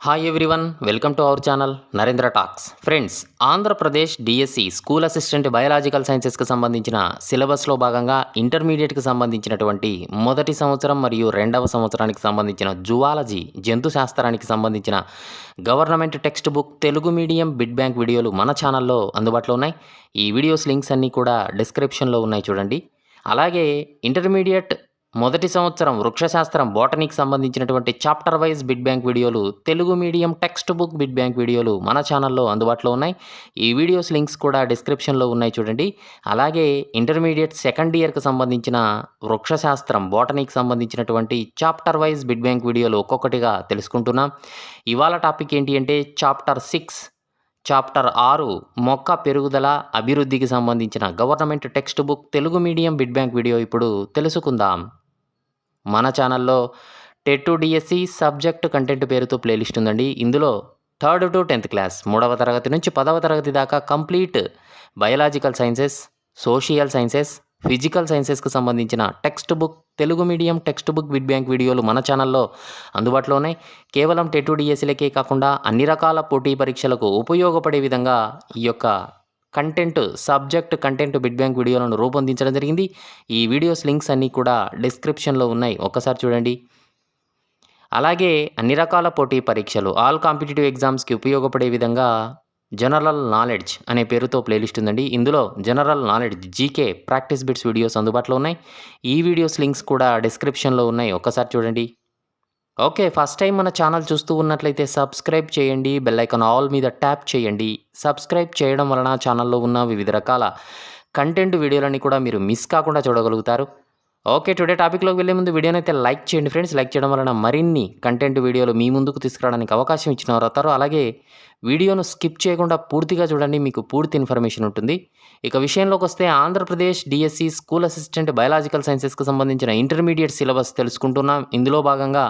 Hi everyone, welcome to our channel Narendra talks. Friends, Andhra Pradesh DSC school assistant biological సైన్సెస్కి సంబంధించిన సిలబస్లో భాగంగా ఇంటర్మీడియట్కి సంబంధించినటువంటి మొదటి సంవత్సరం మరియు రెండవ సంవత్సరానికి సంబంధించిన జువాలజీ జంతు శాస్త్రానికి సంబంధించిన government text book Telugu medium bid bank వీడియోలు మన ఛానల్లో అందుబాటులో ఉన్నాయి. ఈ వీడియోస్ లింక్స్ అన్నీ కూడా డిస్క్రిప్షన్లో ఉన్నాయి, చూడండి. అలాగే ఇంటర్మీడియట్ మొదటి సంవత్సరం వృక్షశాస్త్రం బోటనీకి సంబంధించినటువంటి చాప్టర్ వైజ్ బిడ్ బ్యాంక్ వీడియోలు Telugu medium text book bit bank వీడియోలు మన ఛానల్లో అందుబాటులో ఉన్నాయి. ఈ వీడియోస్ లింక్స్ కూడా డిస్క్రిప్షన్లో ఉన్నాయి, చూడండి. అలాగే ఇంటర్మీడియట్ సెకండ్ ఇయర్కి సంబంధించిన వృక్షశాస్త్రం బోటనీకి సంబంధించినటువంటి చాప్టర్ వైజ్ బిడ్ బ్యాంక్ వీడియోలు ఒక్కొక్కటిగా తెలుసుకుంటున్నాం. ఇవాళ టాపిక్ ఏంటి అంటే చాప్టర్ 6 మొక్క పెరుగుదల అభివృద్ధికి సంబంధించిన government text book Telugu medium bid bank video ఇప్పుడు తెలుసుకుందాం. మన ఛానల్లో TET to DSC subject content పేరుతో ప్లేలిస్ట్ ఉందండి. ఇందులో 3rd to 10th క్లాస్ 3వ తరగతి నుంచి 10వ తరగతి దాకా complete biological sciences, social sciences, physical సైన్సెస్కి సంబంధించిన text book Telugu medium text book bit bank వీడియోలు మన ఛానల్లో అందుబాటులో ఉన్నాయి. కేవలం టెట్ టు డిఎస్సిలకే కాకుండా అన్ని రకాల పోటీ పరీక్షలకు ఉపయోగపడే విధంగా ఈ యొక్క సబ్జెక్ట్ కంటెంట్ బిడ్ బ్యాంక్ వీడియోలను రూపొందించడం జరిగింది. ఈ వీడియోస్ లింక్స్ అన్నీ కూడా డిస్క్రిప్షన్లో ఉన్నాయి, ఒక్కసారి చూడండి. అలాగే అన్ని రకాల పోటీ పరీక్షలు, ఆల్ కాంపిటేటివ్ ఎగ్జామ్స్కి ఉపయోగపడే విధంగా జనరల్ నాలెడ్జ్ అనే పేరుతో ప్లేలిస్ట్ ఉందండి. ఇందులో general knowledge GK practice bits videos అందుబాటులో ఉన్నాయి. ఈ వీడియోస్ లింక్స్ కూడా డిస్క్రిప్షన్లో ఉన్నాయి, ఒక్కసారి చూడండి. ఓకే, ఫస్ట్ టైం మన ఛానల్ చూస్తూ ఉన్నట్లయితే సబ్స్క్రైబ్ చేయండి, బెల్ ఐకాన్ ఆల్ మీద ట్యాప్ చేయండి. సబ్స్క్రైబ్ చేయడం వలన ఛానల్లో ఉన్న వివిధ రకాల కంటెంట్ వీడియోలన్నీ కూడా మీరు మిస్ కాకుండా చూడగలుగుతారు. ఓకే, టుడే టాపిక్లోకి వెళ్ళే ముందు వీడియోని అయితే లైక్ చేయండి ఫ్రెండ్స్. లైక్ చేయడం వలన మరిన్ని కంటెంట్ వీడియోలు మీ ముందుకు తీసుకురావడానికి అవకాశం ఇచ్చిన వారు అవుతారు. అలాగే వీడియోను స్కిప్ చేయకుండా పూర్తిగా చూడండి, మీకు పూర్తి ఇన్ఫర్మేషన్ ఉంటుంది. ఇక విషయంలోకి వస్తే Andhra Pradesh DSC school assistant biological సైన్సెస్కి సంబంధించిన ఇంటర్మీడియట్ సిలబస్ తెలుసుకుంటున్నాం. ఇందులో భాగంగా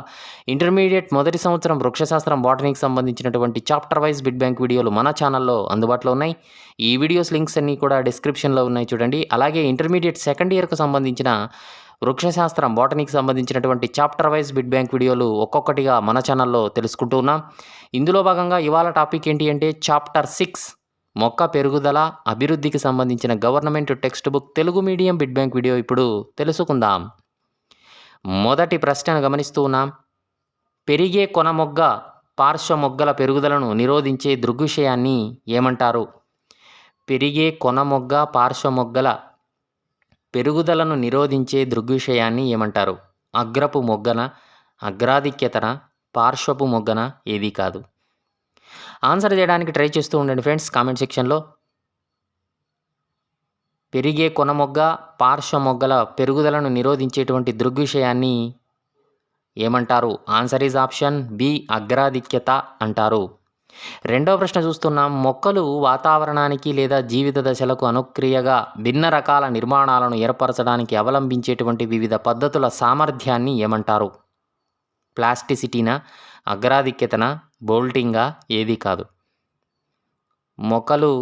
ఇంటర్మీడియట్ మొదటి సంవత్సరం వృక్షశాస్త్రం బోటనీకి సంబంధించినటువంటి చాప్టర్ వైజ్ బిడ్ బ్యాంక్ వీడియోలు మన ఛానల్లో అందుబాటులో ఉన్నాయి. ఈ వీడియోస్ లింక్స్ అన్నీ కూడా డిస్క్రిప్షన్లో ఉన్నాయి, చూడండి. అలాగే ఇంటర్మీడియట్ సెకండ్ ఇయర్కు సంబంధించిన వృక్షశాస్త్రం బోటనీకి సంబంధించినటువంటి చాప్టర్ వైజ్ బిడ్ బ్యాంక్ వీడియోలు ఒక్కొక్కటిగా మన ఛానల్లో తెలుసుకుంటూ ఉన్నాం. ఇందులో భాగంగా ఇవాళ టాపిక్ ఏంటి అంటే చాప్టర్ 6 మొక్క పెరుగుదల అభివృద్ధికి సంబంధించిన government text book Telugu medium bid bank video ఇప్పుడు తెలుసుకుందాం. మొదటి ప్రశ్నను గమనిస్తూ ఉన్నాం. పెరిగే కొన మొగ్గ పార్శ్వ మొగ్గల పెరుగుదలను నిరోధించే దృగ్విషయాన్ని ఏమంటారు? పెరిగే కొన మొగ్గ పార్శ్వ మొగ్గల పెరుగుదలను నిరోధించే దృగ్విషయాన్ని ఏమంటారు? అగ్రపు మొగ్గన, అగ్రాధిక్యతన, పార్శ్వపు మొగ్గన, ఏది కాదు. ఆన్సర్ చేయడానికి ట్రై చేస్తూ ఉండండి ఫ్రెండ్స్ కామెంట్ సెక్షన్లో. పెరిగే కొన మొగ్గ పార్శ్వ మొగ్గల పెరుగుదలను నిరోధించేటువంటి దృగ్విషయాన్ని ఏమంటారు? ఆన్సర్ ఈజ్ ఆప్షన్ బి, అగ్రాధిక్యత అంటారు. రెండవ ప్రశ్న చూస్తున్నాం. మొక్కలు వాతావరణానికి లేదా జీవిత దశలకు అనుక్రియగా భిన్న రకాల నిర్మాణాలను ఏర్పరచడానికి అవలంబించేటువంటి వివిధ పద్ధతుల సామర్థ్యాన్ని ఏమంటారు? ప్లాస్టిసిటీనా, అగ్రాధిక్యతన, బోల్టింగా, ఏది కాదు. మొక్కలు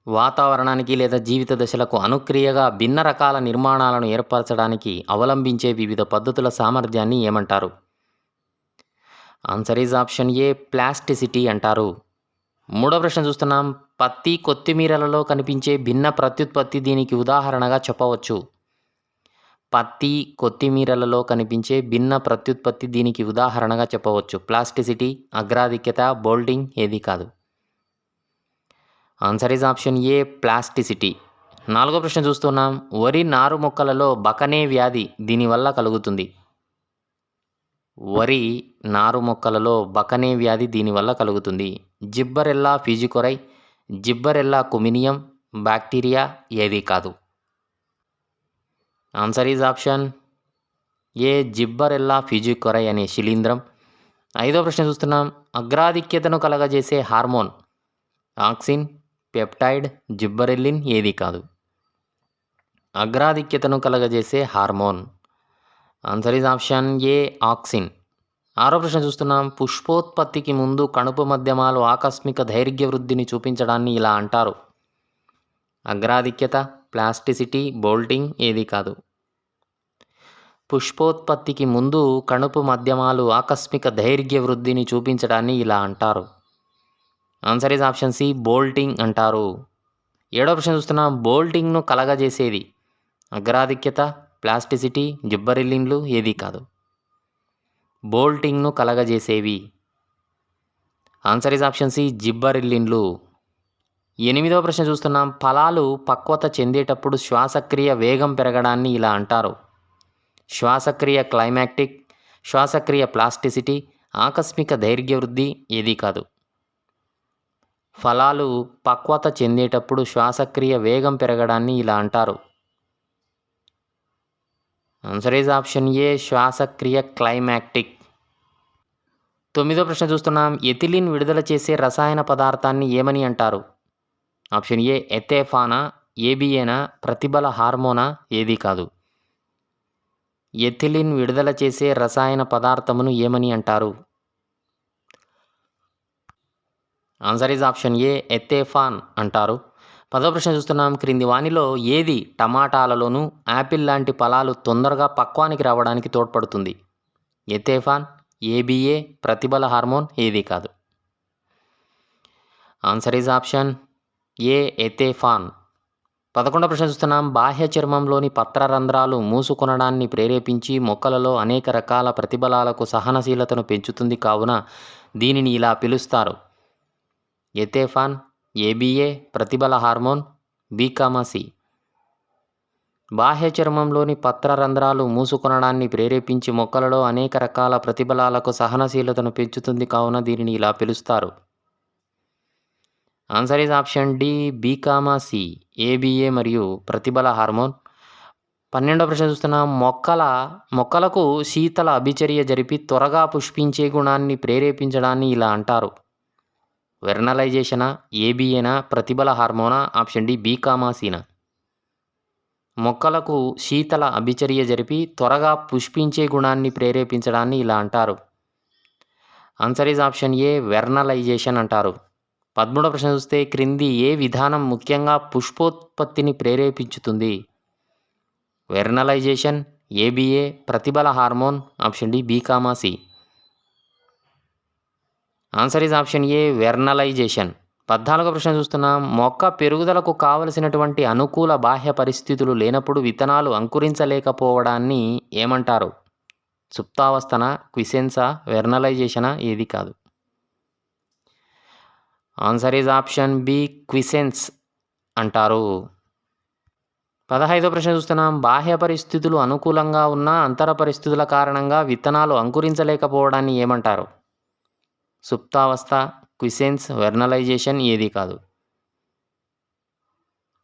వాతావరణానికి లేదా జీవిత దశలకు అనుక్రియగా భిన్న రకాల నిర్మాణాలను ఏర్పరచడానికి అవలంబించే వివిధ పద్ధతుల సామర్థ్యాన్ని ఏమంటారు? Answer is option A, plasticity అంటారు. మూడో ప్రశ్న చూస్తున్నాం. పత్తి, కొత్తిమీరలలో కనిపించే భిన్న ప్రత్యుత్పత్తి దీనికి ఉదాహరణగా చెప్పవచ్చు. పత్తి, కొత్తిమీరలలో కనిపించే భిన్న ప్రత్యుత్పత్తి దీనికి ఉదాహరణగా చెప్పవచ్చు. ప్లాస్టిసిటీ, అగ్రాధిక్యత, బోల్టింగ్, ఏది కాదు. Answer is option A, plasticity. నాలుగో ప్రశ్న చూస్తున్నాం. వరి నారు మొక్కలలో బకనే వ్యాధి దీనివల్ల కలుగుతుంది. వరి నారు మొక్కలలో బకనే వ్యాధి దీనివల్ల కలుగుతుంది. జిబ్బరెల్లా ఫిజికొరై, జిబ్బరెల్లా కుమినియం, బ్యాక్టీరియా, ఏది కాదు. Answer is option A, Gibberella fujikuroi అనే శిలీంధ్రం. ఐదో ప్రశ్న చూస్తున్నాం. అగ్రాధిక్యతను కలగజేసే హార్మోన్ ఆక్సిన్, పెప్టైడ్, జిబ్బరెల్లిన్, ఏది కాదు. అగ్రాధిక్యతను కలగజేసే hormone. Answer is option A, auxin. ఆరో ప్రశ్న చూస్తున్నాం. పుష్పోత్పత్తికి ముందు కణుపు మధ్యమాలు ఆకస్మిక దైర్ఘ్య వృద్ధిని చూపించడాన్ని ఇలా అంటారు. అగ్రాధిక్యత, ప్లాస్టిసిటీ, బోల్టింగ్, ఏది కాదు. పుష్పోత్పత్తికి ముందు కణుపు మాధ్యమాలు ఆకస్మిక దైర్ఘ్య వృద్ధిని చూపించడాన్ని ఇలా అంటారు. Answer is option C, bolting అంటారు. 7వ ప్రశ్న చూస్తున్నాం. బోల్టింగ్ను కలగజేసేది అగ్రాధిక్యత, ప్లాస్టిసిటీ, జిబ్బరిల్లిన్లు ఏది కాదు. బోల్టింగ్ను కలగజేసేవి ఆన్సర్ ఈజ్ ఆప్షన్ సి, జిబ్బరిల్లిన్లు. 8వ ప్రశ్న చూస్తున్నాం. ఫలాలు పక్వత చెందేటప్పుడు శ్వాసక్రియ వేగం పెరగడాన్ని ఇలా అంటారు. శ్వాసక్రియ క్లైమాక్టిక్, శ్వాసక్రియ ప్లాస్టిసిటీ, ఆకస్మిక దైర్ఘ్య వృద్ధి ఏది కాదు. ఫలాలు పక్వత చెందేటప్పుడు శ్వాసక్రియ వేగం పెరగడాన్ని ఇలా అంటారు. ఆన్సర్ ఈజ్ ఆప్షన్ ఏ, శ్వాసక్రియ క్లైమాక్టిక్. 9వ ప్రశ్న చూస్తున్నాం. ఎథిలిన్ విడుదల చేసే రసాయన పదార్థాన్ని ఏమని అంటారు. ఆప్షన్ ఏ, ఎథేఫానా, ఏబిఏనా, ప్రతిబల హార్మోనా ఏది కాదు. ఎథిలిన్ విడుదల చేసే రసాయన పదార్థమును ఏమని అంటారు. ఆన్సర్ ఈజ్ ఆప్షన్ ఏ, ఎథేఫాన్ అంటారు. 10వ ప్రశ్న చూస్తున్నాం. క్రింది వానిలో ఏది టమాటాలలోనూ యాపిల్ లాంటి ఫలాలు తొందరగా పక్వానికి రావడానికి తోడ్పడుతుంది. ఎథేఫాన్, ఏబిఏ, ప్రతిబల హార్మోన్ ఏది కాదు. Answer is option A, ethephon. 11వ ప్రశ్న చూస్తున్నాం. బాహ్య చర్మంలోని పత్రరంధ్రాలు మూసుకొనడాన్ని ప్రేరేపించి మొక్కలలో అనేక రకాల ప్రతిబలాలకు సహనశీలతను పెంచుతుంది కావున దీనిని ఇలా పిలుస్తారు. ఎథేఫాన్, ఏబిఏ, ప్రతిబల హార్మోన్, బి, బాహ్య చర్మంలోని పత్రరంధ్రాలు మూసుకొనడాన్ని ప్రేరేపించి మొక్కలలో అనేక రకాల ప్రతిబలాలకు సహనశీలతను పెంచుతుంది కావున దీనిని ఇలా పిలుస్తారు. Answer is option D, B, ABA మరియు ప్రతిబల హార్మోన్. 12వ ప్రశ్న చూస్తున్నాం. మొక్కలకు శీతల అభిచర్య జరిపి త్వరగా పుష్పించే గుణాన్ని ప్రేరేపించడాన్ని ఇలా అంటారు. వెర్నలైజేషనా, ఏబిఏనా, ప్రతిబల హార్మోనా, ఆప్షన్ డి, బి, సినా. మొక్కలకు శీతల అభిచర్య జరిపి త్వరగా పుష్పించే గుణాన్ని ప్రేరేపించడాన్ని ఇలా అంటారు. Answer is option A, vernalization అంటారు. 13వ ప్రశ్న చూస్తే క్రింది ఏ విధానం ముఖ్యంగా పుష్పోత్పత్తిని ప్రేరేపించుతుంది. వెర్నలైజేషన్, ఏబిఏ, ప్రతిబల hormone, option D, B, C. Answer is option A, vernalization. 14వ ప్రశ్న చూస్తున్నాం. మొక్క పెరుగుదలకు కావలసినటువంటి అనుకూల బాహ్య పరిస్థితులు లేనప్పుడు విత్తనాలు అంకురించలేకపోవడాన్ని ఏమంటారు. సుప్తావస్థన, క్విసెన్సా, వెర్నలైజేషనా ఏది కాదు. ఆన్సర్ ఈజ్ ఆప్షన్ బి, క్విసెన్స్ అంటారు. 15వ ప్రశ్న చూస్తున్నాం. బాహ్య పరిస్థితులు అనుకూలంగా ఉన్న అంతర పరిస్థితుల కారణంగా విత్తనాలు అంకురించలేకపోవడాన్ని ఏమంటారు. సుప్తావస్థ, క్విసెన్స్, వెర్నలైజేషన్ ఏది కాదు.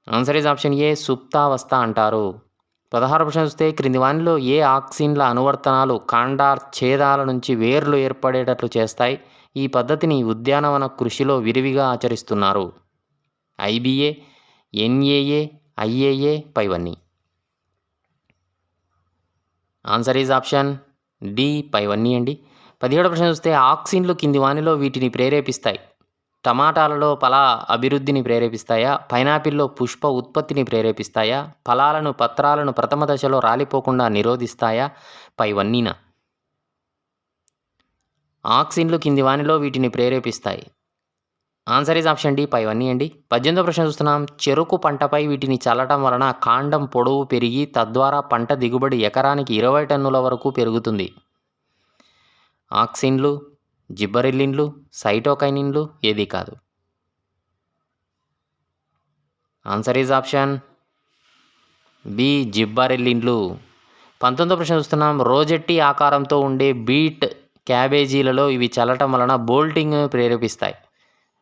ఆన్సర్ ఈజ్ ఆప్షన్ ఏ, సుప్తావస్థ అంటారు. 16వ ప్రశ్న చూస్తే క్రింది వానిలో ఏ ఆక్సిన్ల అనువర్తనాలు కాండాఛేదాల నుంచి వేర్లు ఏర్పడేటట్లు చేస్తాయి. ఈ పద్ధతిని ఉద్యానవన కృషిలో విరివిగా ఆచరిస్తున్నారు. ఐబిఏ, ఎన్ఏఏ, ఐఏఏ, పైవన్నీ. ఆన్సర్ ఈజ్ ఆప్షన్ డి, పైవన్నీ అండి. 17వ ప్రశ్న చూస్తే ఆక్సిన్లు కింది వానిలో వీటిని ప్రేరేపిస్తాయి. టమాటాలలో ఫల అభివృద్ధిని ప్రేరేపిస్తాయా, పైనాపిల్లో పుష్ప ఉత్పత్తిని ప్రేరేపిస్తాయా, పత్రాలను ప్రథమ దశలో రాలిపోకుండా నిరోధిస్తాయా, పైవన్నీనా. ఆక్సిన్లు కింది వానిలో వీటిని ప్రేరేపిస్తాయి. ఆన్సర్ ఈజ్ ఆప్షన్ డి, పైవన్నీ అండి. 18వ ప్రశ్న చూస్తున్నాం. చెరుకు పంటపై వీటిని చల్లటం వలన కాండం పొడవు పెరిగి తద్వారా పంట దిగుబడి ఎకరానికి 20 టన్నుల వరకు పెరుగుతుంది. ఆక్సిన్లు, జిబ్బరిల్లిన్లు, సైటోకైనిన్లు ఏది కాదు. ఆన్సర్ ఈజ్ ఆప్షన్ బి, జిబ్బరిల్లిన్లు. 19వ ప్రశ్న చూస్తున్నాం. రోజెట్టి ఆకారంతో ఉండే బీట్ క్యాబేజీలలో ఇవి చల్లటం వలన బోల్టింగ్ ప్రేరేపిస్తాయి.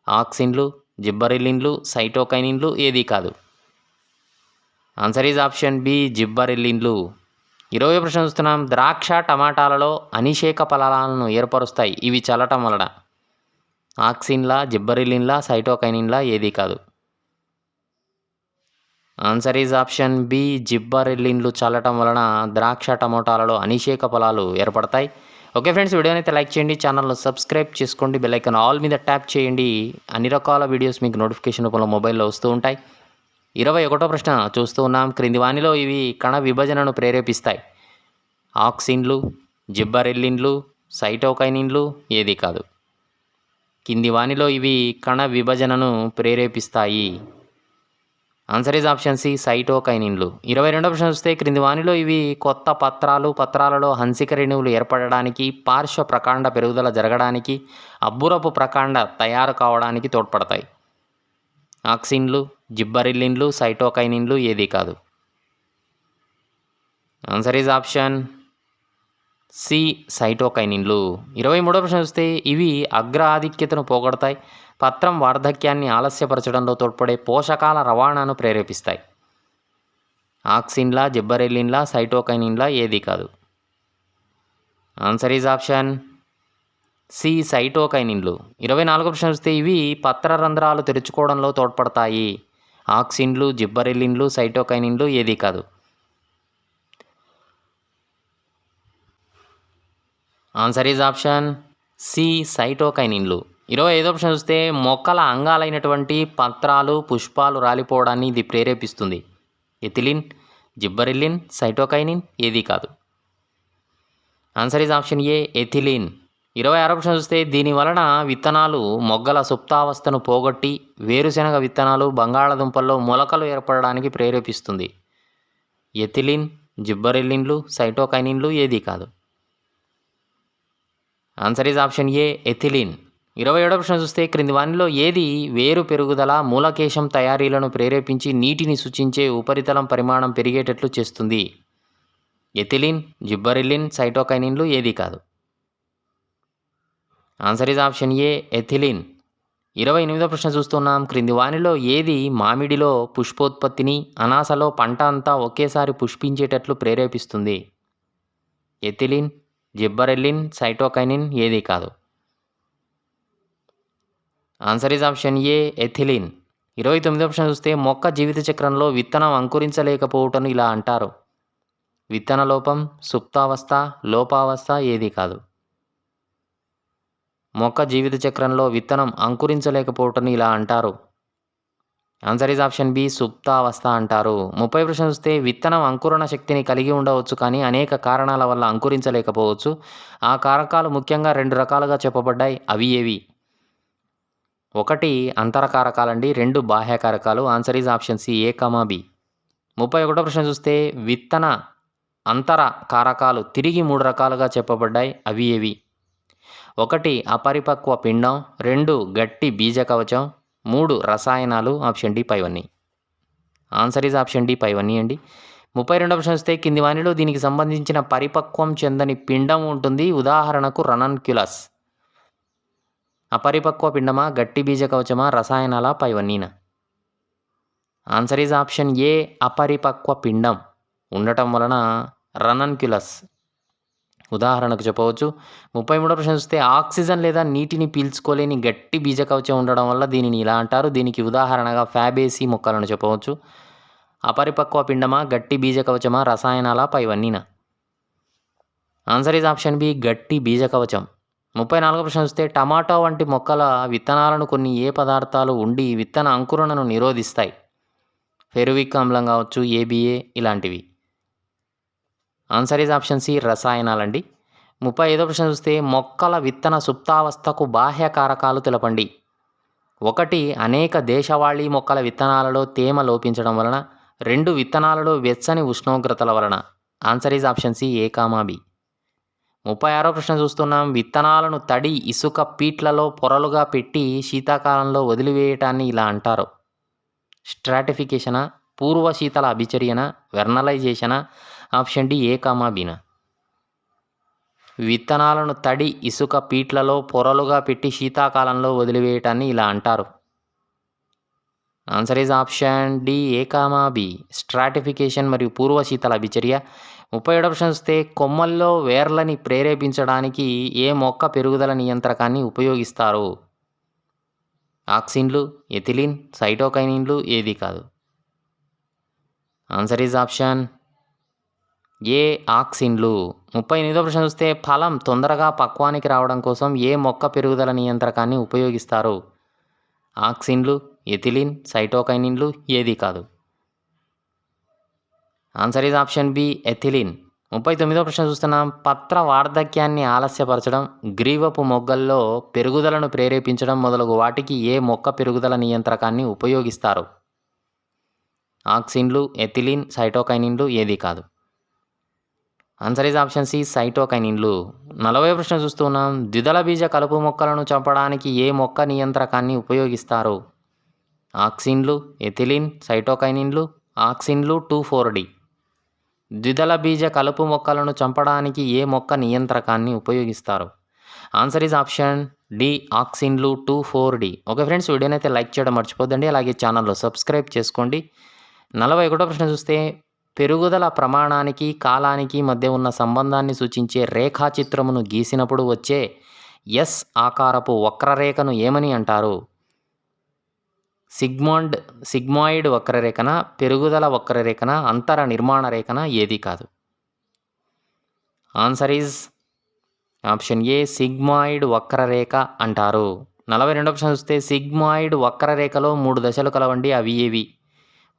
ఆక్సిన్లు, జిబ్బరిల్లిన్లు, సైటోకైనిన్లు ఏది కాదు. ఆన్సర్ ఈజ్ ఆప్షన్ బి, జిబ్బరిల్లిన్లు. 20వ ప్రశ్న చూస్తున్నాం. ద్రాక్ష, టమాటాలలో అనిషేక ఫలాలను ఏర్పరుస్తాయి. ఇవి చల్లటం వలన ఆక్సిన్లా, జిబ్బరిల్లిన్లా, సైటోకైనిన్లా ఏది కాదు. ఆన్సర్ ఈజ్ ఆప్షన్ బి, జిబ్బరిల్లిన్లు చల్లటం వలన ద్రాక్ష, టమోటాలలో అనిషేక ఫలాలు ఏర్పడతాయి. ఓకే ఫ్రెండ్స్, వీడియోని అయితే లైక్ చేయండి, ఛానల్ను సబ్స్క్రైబ్ చేసుకోండి, బెల్ ఐకాన్ ఆల్ మీద ట్యాప్ చేయండి. అన్ని రకాల వీడియోస్ మీకు నోటిఫికేషన్ రూపంలో మొబైల్లో వస్తూ ఉంటాయి. 21వ ప్రశ్న చూస్తూ ఉన్నాం. క్రింది వానిలో ఇవి కణ విభజనను ప్రేరేపిస్తాయి. ఆక్సిన్లు, జిబ్బరెల్లిన్లు, సైటోకైనిన్లు ఏది కాదు. కింది వానిలో ఇవి కణ విభజనను ప్రేరేపిస్తాయి. ఆన్సర్ ఈజ్ ఆప్షన్ సి సైటోకైనిన్లు. 22వ ప్రశ్న చూస్తే క్రింది వానిలో ఇవి కొత్త పత్రాలలో హన్సిక రేణువులు ఏర్పడడానికి, పార్శ్వ ప్రకాండ పెరుగుదల జరగడానికి, అబ్బురపు ప్రకాండ తయారు కావడానికి తోడ్పడతాయి. ఆక్సిన్లు, జిబ్బరెల్లిన్లు, సైటోకైనిన్లు ఏది కాదు. ఆన్సర్ ఈజ్ ఆప్షన్ సి సైటోకైనిన్లు. 23వ ప్రశ్న చూస్తే ఇవి అగ్ర ఆధిక్యతను పోగొడతాయి, పత్రం వార్ధక్యాన్ని ఆలస్యపరచడంలో తోడ్పడే పోషకాల రవాణాను ప్రేరేపిస్తాయి. ఆక్సిన్ల, జిబ్బరెల్లిన్ల, సైటోకైనిన్ల ఏది కాదు. ఆన్సర్ ఈజ్ ఆప్షన్ సి సైటోకైనిన్లు. 24వ ప్రశ్న చూస్తే ఇవి పత్రరంధ్రాలు తెరుచుకోవడంలో తోడ్పడతాయి. ఆక్సిన్లు, జిబ్బరెల్లిన్లు, సైటోకైనిన్లు ఏది కాదు. ఆన్సర్ ఈజ్ ఆప్షన్ సి సైటోకైనిన్లు. 25వ ప్రశ్న చూస్తే మొక్కల అంగాలైనటువంటి పత్రాలు, పుష్పాలు రాలిపోవడాన్ని ఇది ప్రేరేపిస్తుంది. ఎథిలిన్, జిబ్బరెల్లిన్, సైటోకైనిన్ ఏది కాదు. Answer is option A ethylene. 26వ ప్రశ్న చూస్తే దీని వలన విత్తనాలు మొగ్గల సుప్తావస్థను పోగొట్టి వేరుశెనగ విత్తనాలు, బంగాళాదుంపల్లో మొలకలు ఏర్పడడానికి ప్రేరేపిస్తుంది. ఎథిలిన్, జిబ్బరెల్లిన్లు, సైటోకైనిన్లు ఏది కాదు. Answer is option A ethylene. 27వ ప్రశ్న చూస్తే క్రింది వానిలో ఏది వేరు పెరుగుదల, మూలకేశం తయారీలను ప్రేరేపించి నీటిని సూచించే ఉపరితలం పరిమాణం పెరిగేటట్లు చేస్తుంది. ఎథిలిన్, జిబ్బరెల్లిన్, సైటోకైనిన్లు ఏది కాదు. Answer is option A ethylene. 28వ ప్రశ్న చూస్తున్నాం. క్రింది వానిలో ఏది మామిడిలో పుష్పోత్పత్తిని, అనాసలో పంట అంతా ఒకేసారి పుష్పించేటట్లు ప్రేరేపిస్తుంది. ఎథిలిన్, జిబ్బరెల్లిన్, సైటోకైనిన్ ఏది కాదు. Answer is option A ethylene. 29వ ప్రశ్న చూస్తే మొక్క జీవిత చక్రంలో విత్తనం అంకురించలేకపోవటను ఇలా అంటారు. విత్తన లోపం, సుప్తావస్థ, లోపావస్థ ఏది కాదు. మొక్క జీవిత చక్రంలో విత్తనం అంకురించలేకపోవటను ఇలా అంటారు. ఆన్సర్ ఈజ్ ఆప్షన్ బి సుప్తావస్థ అంటారు. 30వ ప్రశ్న చూస్తే విత్తనం అంకురణ శక్తిని కలిగి ఉండవచ్చు కానీ అనేక కారణాల వల్ల అంకురించలేకపోవచ్చు. ఆ కారకాలు ముఖ్యంగా 2 రకాలుగా చెప్పబడ్డాయి. అవి ఏవి? 1 అంతర కారకాలండి, 2 బాహ్య కారకాలు. Answer is option C A comma B. 31వ ప్రశ్న చూస్తే విత్తన అంతర కారకాలు తిరిగి 3 రకాలుగా చెప్పబడ్డాయి. అవి ఏవి? 1 అపరిపక్వ పిండం, 2 గట్టి బీజ కవచం, 3 రసాయనాలు. ఆప్షన్ డి పైవన్నీ. ఆన్సర్ ఈజ్ ఆప్షన్ డి పైవన్నీ అండి. 32వ ప్రశ్న వస్తే కింది వానిలో దీనికి సంబంధించిన పరిపక్వం చెందని పిండం ఉంటుంది. ఉదాహరణకు రనన్క్యులస్. అపరిపక్వ పిండమా, గట్టి బీజ కవచమా, రసాయనాల, పైవన్నీనా? ఆన్సర్ ఈజ్ ఆప్షన్ ఏ అపరిపక్వ పిండం ఉండటం వలన రనన్క్యులస్ ఉదాహరణకు చెప్పవచ్చు. 33వ ప్రశ్న చూస్తే ఆక్సిజన్ లేదా నీటిని పీల్చుకోలేని గట్టి బీజ కవచం ఉండడం వల్ల దీనిని ఇలా అంటారు. దీనికి ఉదాహరణగా ఫ్యాబేసి మొక్కలను చెప్పవచ్చు. అపరిపక్వ పిండమా, గట్టి బీజ కవచమా, రసాయనాల, పైవన్నీనా? ఆన్సర్ ఈజ్ ఆప్షన్ బి గట్టి బీజ కవచం. 34వ ప్రశ్న చూస్తే టమాటో వంటి మొక్కల విత్తనాలను కొన్ని ఏ పదార్థాలు ఉండి విత్తన అంకురణను నిరోధిస్తాయి? ఫెరువిక్ ఆమ్లం కావచ్చు, ఏబిఏ ఇలాంటివి. ఆన్సర్ ఈజ్ ఆప్షన్ సి రసాయనాలండి. 35వ ప్రశ్న చూస్తే మొక్కల విత్తన సుప్తావస్థకు బాహ్య కారకాలు తెలపండి. 1 అనేక దేశవాళీ మొక్కల విత్తనాలలో తేమ లోపించడం వలన, 2 విత్తనాలలో వెచ్చని ఉష్ణోగ్రతల వలన. Answer is option C A comma B. 36వ ప్రశ్న చూస్తున్నాం. విత్తనాలను తడి ఇసుక పీట్లలో పొరలుగా పెట్టి శీతాకాలంలో వదిలివేయటాన్ని ఇలా అంటారు. స్ట్రాటిఫికేషనా, పూర్వ శీతల అభిచర్యన, వెర్నలైజేషనా? Option D A comma Bina. విత్తనాలను తడి ఇసుక పీట్లలో పొరలుగా పెట్టి శీతాకాలంలో వదిలివేయటాన్ని ఇలా అంటారు. Answer is option D A comma B stratification మరియు పూర్వ శీతల అభిచర్య. 37వ ప్రశ్న చూస్తే కొమ్మల్లో వేర్లని ప్రేరేపించడానికి ఏ మొక్క పెరుగుదల నియంత్రకాన్ని ఉపయోగిస్తారు? ఆక్సిన్లు, ఎథిలిన్, సైటోకైనిన్లు ఏది కాదు. ఆన్సర్ ఈజ్ ఆప్షన్ ఏ ఆక్సిన్లు. 38వ ప్రశ్న చూస్తే ఫలం తొందరగా పక్వానికి రావడం కోసం ఏ మొక్క పెరుగుదల నియంత్రకాన్ని ఉపయోగిస్తారు? ఆక్సిన్లు, ఎథిలిన్, సైటోకైనిన్లు ఏది కాదు. Answer is option B ethylene. 39వ ప్రశ్న చూస్తున్నాం. పత్ర వార్ధక్యాన్ని ఆలస్యపరచడం, గ్రీవపు మొగ్గల్లో పెరుగుదలను ప్రేరేపించడం మొదలగు వాటికి ఏ మొక్క పెరుగుదల నియంత్రకాన్ని ఉపయోగిస్తారు? ఆక్సిన్లు, ఎథిలిన్, సైటోకైనిన్లు ఏది కాదు. ఆన్సర్ ఈజ్ ఆప్షన్ సి సైటోకైనిన్లు. 40వ ప్రశ్న చూస్తున్నాం. ద్విదళ బీజ కలుపు మొక్కలను చంపడానికి ఏ మొక్క నియంత్రకాన్ని ఉపయోగిస్తారు? ఆక్సిన్లు, ఎథిలిన్, సైటోకైనిన్లు, ఆక్సిన్లు 2,4-D. ద్విదళ బీజ కలుపు మొక్కలను చంపడానికి ఏ మొక్క నియంత్రకాన్ని ఉపయోగిస్తారు? ఆన్సర్ ఈజ్ ఆప్షన్ డి ఆక్సిన్లు 2,4-D. ఓకే ఫ్రెండ్స్, వీడియోని అయితే లైక్ చేయడం మర్చిపోద్దండి. అలాగే ఛానల్లో సబ్స్క్రైబ్ చేసుకోండి. 41వ ప్రశ్న చూస్తే పెరుగుదల ప్రమాణానికి కాలానికి మధ్య ఉన్న సంబంధాన్ని సూచించే రేఖాచిత్రమును గీసినప్పుడు వచ్చే ఎస్ ఆకారపు వక్రరేఖను ఏమని అంటారు? సిగ్మాయిడ్ వక్రరేఖన, పెరుగుదల వక్రరేఖన, అంతర నిర్మాణ రేఖన ఏది కాదు. Answer is option A sigmoid వక్రరేఖ అంటారు. 42వ ప్రశ్న చూస్తే సిగ్మాయిడ్ వక్రరేఖలో 3 దశలు కలవండి, అవి ఏవి?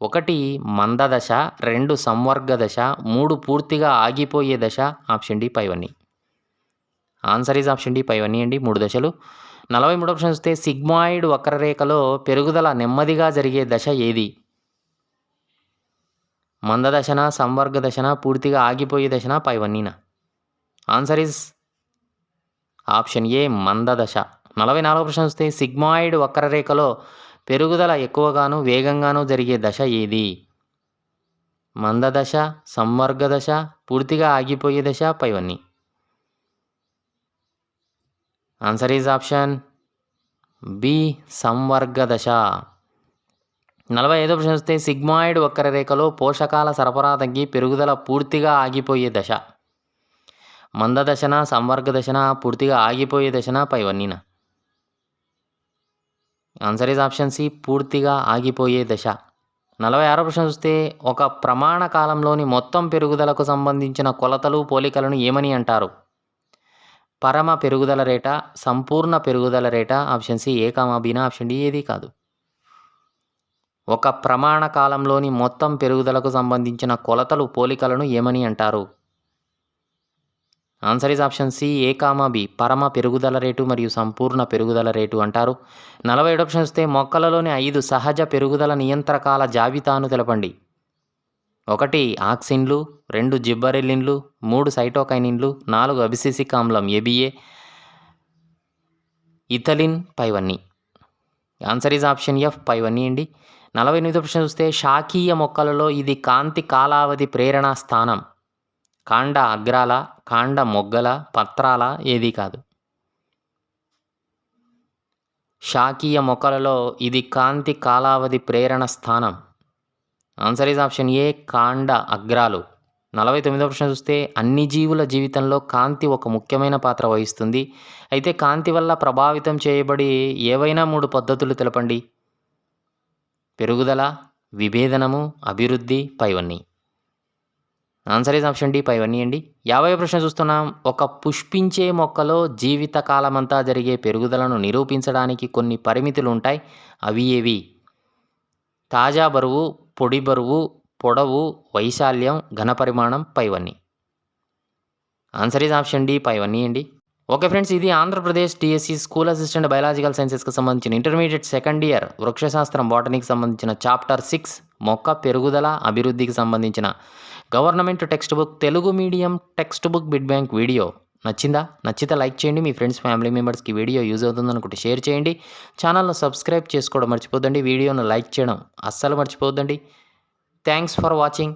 1 మంద దశ, 2 సంవర్గ దశ, 3 పూర్తిగా ఆగిపోయే దశ. ఆప్షన్ డి పైవన్నీ. ఆన్సర్ ఈజ్ ఆప్షన్ డి పైవన్నీ అండి, 3 దశలు. 43వ ప్రశ్న చూస్తే సిగ్మాయిడ్ వక్రరేఖలో పెరుగుదల నెమ్మదిగా జరిగే దశ ఏది? మంద దశన, సంవర్గ దశన, పూర్తిగా ఆగిపోయే దశన, పైవన్నీనా? ఆన్సర్ ఈజ్ ఆప్షన్ ఏ మంద దశ. 44వ ప్రశ్న చూస్తే సిగ్మాయిడ్ వక్రరేఖలో పెరుగుదల ఎక్కువగాను వేగంగాను జరిగే దశ ఏది? మంద దశ, సంవర్గ దశ, పూర్తిగా ఆగిపోయే దశ, పైవన్నీ. ఆన్సర్ ఈజ్ ఆప్షన్ బి సంవర్గ దశ. 45వ ప్రశ్న చూస్తే సిగ్మాయిడ్ వక్రరేఖలో పోషకాల సరఫరా తగ్గి పెరుగుదల పూర్తిగా ఆగిపోయే దశ. మంద దశన, సంవర్గ దశన, పూర్తిగా ఆగిపోయే దశన, పైవన్నీనా? ఆన్సర్ ఈజ్ ఆప్షన్ సి పూర్తిగా ఆగిపోయే దశ. 46వ ప్రశ్న చూస్తే ఒక ప్రమాణ కాలంలోని మొత్తం పెరుగుదలకు సంబంధించిన కొలతలు పోలికలను ఏమని అంటారు? పరమ పెరుగుదల రేట, సంపూర్ణ పెరుగుదల రేట. Option C A comma బీనా, option D ఏది కాదు. ఒక ప్రమాణ కాలంలోని మొత్తం పెరుగుదలకు సంబంధించిన కొలతలు పోలికలను ఏమని అంటారు? Answer is option C A comma B పరమ పెరుగుదల రేటు మరియు సంపూర్ణ పెరుగుదల రేటు అంటారు. 47వ ప్రశ్న చూస్తే మొక్కలలోని 5 సహజ పెరుగుదల నియంత్రకాల జాబితాను తెలపండి. 1 ఆక్సిన్లు, 2 జిబ్బరెల్లిన్లు, 3 సైటోకైనిన్లు, 4 అబిసిసిక్ ఆమ్లం ఏబిఏ, ఇథలిన్, పైవన్నీ. ఆన్సర్ ఈజ్ ఆప్షన్ ఎఫ్ పైవన్నీ అండి. 48వ ప్రశ్న చూస్తే శాఖీయ మొక్కలలో ఇది కాంతి కాలావధి ప్రేరణ స్థానం. కాండ అగ్రాల, కాండ మొగ్గల, పత్రాల ఏది కాదు. శాఖీయ మొక్కలలో ఇది కాంతి కాలావధి ప్రేరణ స్థానం. ఆన్సర్ ఈజ్ ఆప్షన్ ఏ కాండ అగ్రాలు. 49వ ప్రశ్న చూస్తే అన్ని జీవుల జీవితంలో కాంతి ఒక ముఖ్యమైన పాత్ర వహిస్తుంది. అయితే కాంతి వల్ల ప్రభావితం చేయబడి ఏవైనా 3 పద్ధతులు తెలపండి. పెరుగుదల, విభేదనము, అభివృద్ధి, పైవన్నీ. ఆన్సర్ ఈజ్ ఆప్షన్ డి పైవన్నీ అండి. 50వ ప్రశ్న చూస్తున్నాం. ఒక పుష్పించే మొక్కలో జీవిత కాలమంతా జరిగే పెరుగుదలను నిరూపించడానికి కొన్ని పరిమితులు ఉంటాయి, అవి ఏవి? తాజా బరువు, పొడి బరువు, పొడవు, వైశాల్యం, ఘనపరిమాణం, పైవన్నీ. ఆన్సర్ ఈజ్ ఆప్షన్ డి పైవన్నీ అండి. ఓకే ఫ్రెండ్స్, ఇది Andhra Pradesh DSC school assistant biological సైన్సెస్కి సంబంధించిన ఇంటర్మీడియట్ సెకండ్ ఇయర్ వృక్షశాస్త్రం బాటనీకి సంబంధించిన చాప్టర్ 6 మొక్క పెరుగుదల అభివృద్ధికి సంబంధించిన government text book Telugu medium text book bit bank video నచ్చిందా? నచ్చితే లైక్ చేయండి. మీ ఫ్రెండ్స్ ఫ్యామిలీ మెంబర్స్కి వీడియో యూజ్ అవుతుంది అనుకుంటే షేర్ చేయండి. ఛానల్ను సబ్స్క్రైబ్ చేసుకోవడం మర్చిపోద్దండి. వీడియోను లైక్ చేయడం అస్సలు మర్చిపోద్దండి. Thanks for watching.